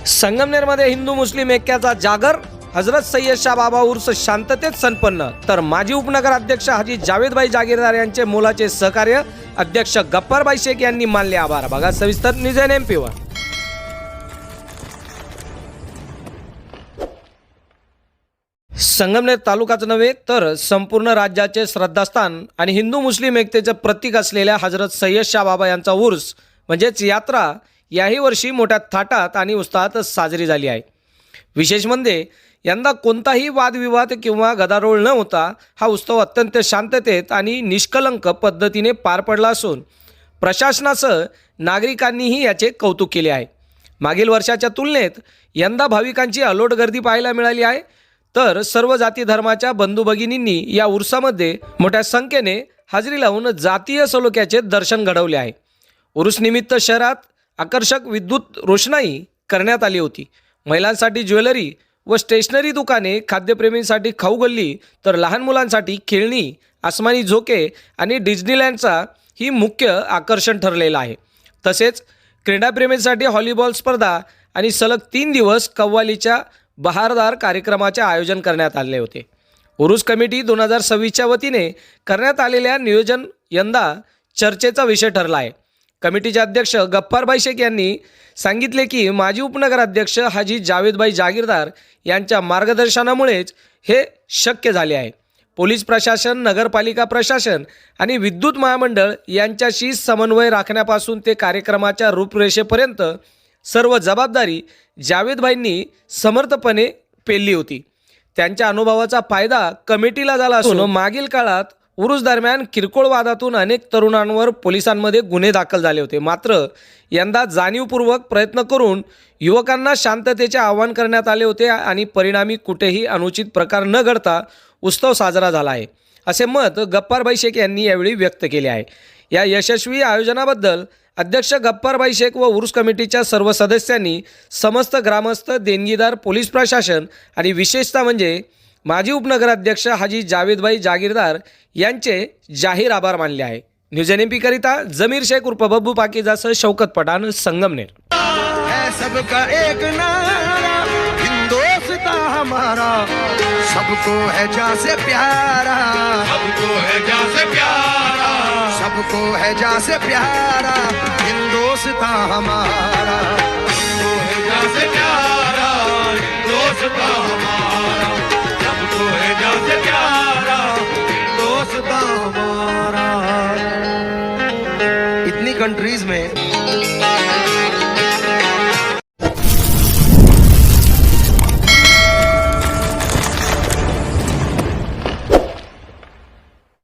संगमनेरमध्ये हिंदू मुस्लिम ऐक्याचा जागर, हजरत सय्यद शाह बाबा उर्स शांततेत संपन्न। तर माजी उपनगर अध्यक्ष हाजी जावेदभाई जागीरदार यांचे मोलाचे सहकार्य अध्यक्ष गप्पारभाई शेख यांनी मानले आभार। बघा सविस्तर न्यूज NMP वर। संगमनेर तालुकाच नव्हे तर संपूर्ण राज्याचे श्रद्धास्थान आणि हिंदू मुस्लिम एकतेचे प्रतीक असलेल्या हजरत सय्यद शाह बाबा यांचा उर्स म्हणजेच यात्रा याही वर्षी मोठ्या थाटात आणि उत्साहात साजरी झाली आहे। विशेष म्हणजे यंदा कोणताही वादविवाद किंवा गदारोळ न होता हा उत्सव अत्यंत शांततेत आणि निष्कलंक पद्धतीने पार पडला असून प्रशासनासह नागरिकांनीही याचे कौतुक केले आहे। मागील वर्षाच्या तुलनेत यंदा भाविकांची अलोट गर्दी पाहायला मिळाली आहे। तर सर्व जाती धर्माच्या बंधू भगिनींनी या उर्सामध्ये मोठ्या संख्येने हजेरी लावून जातीय सलोख्याचे दर्शन घडवले आहे। उर्स निमित्त शहरात आकर्षक विद्युत रोषणाई करण्यात आली होती। महिलांसाठी ज्वेलरी व स्टेशनरी दुकाने, खाद्यप्रेमींसाठी खाऊ गल्ली, तर लहान मुलांसाठी खेळणी, आसमानी झोके आणि डिझनीलँडचा ही मुख्य आकर्षण ठरलेला आहे। तसेच क्रीडाप्रेमींसाठी व्हॉलीबॉल स्पर्धा आणि सलग 3 दिवस कव्वालीच्या बहारदार कार्यक्रमाचे आयोजन करण्यात आले होते। उरूस कमिटी 2026च्या वतीने करण्यात आलेल्या नियोजन यंदा चर्चेचा विषय ठरला आहे। कमिटीचे अध्यक्ष गप्पारभाई शेख यांनी सांगितले की माजी उपनगर अध्यक्ष हाजी जावेदभाई जागीरदार यांच्या मार्गदर्शनामुळेच हे शक्य झाले आहे। पोलीस प्रशासन, नगरपालिका प्रशासन आणि विद्युत महामंडळ यांच्याशी समन्वय राखण्यापासून ते कार्यक्रमाच्या रूपरेषेपर्यंत सर्व जबाबदारी जावेदभाईंनी समर्थपणे पेलली होती। त्यांच्या अनुभवाचा फायदा कमिटीला झाला असून मागील काळात उरूस दरम्यान किरकोळ वादातून अनेक तरुणांवर पोलिसांमध्ये गुन्हे दाखल झाले होते। मात्र यंदा जाणीवपूर्वक प्रयत्न करून युवकांना शांततेचे आवाहन करण्यात आले होते आणि परिणामी कुठेही अनुचित प्रकार न घडता उत्सव साजरा झाला आहे, असे मत गप्पारभाई शेख यांनी यावेळी व्यक्त केले आहे। या यशस्वी आयोजनाबद्दल अध्यक्ष गप्पारभाई शेख व उरूस कमिटीच्या सर्व सदस्यांनी समस्त ग्रामस्थ, देणगीदार, पोलीस प्रशासन आणि विशेषतः म्हणजे माजी उपनगराध्यक्ष हाजी जावेदभाई जागीरदार यांचे जाहीर आभार मानले आहे। न्यूज NMP करिता जमीर शेख उर्फ बब्बू पाकीजासह शौकत पठाण, संगमनेर। सबका एक नारा हिंदुस्तान हमारा, सबको है जासे प्यारा, सबको है जासे प्यारा, सबको है जासे प्यारा, हिंदुस्तान हमारा, सबको है जासे प्यारा, हिंदुस्तान हमारा, सबको है जासे प्यारा, हिंदुस्तान हमारा। इतनी कंट्रीज में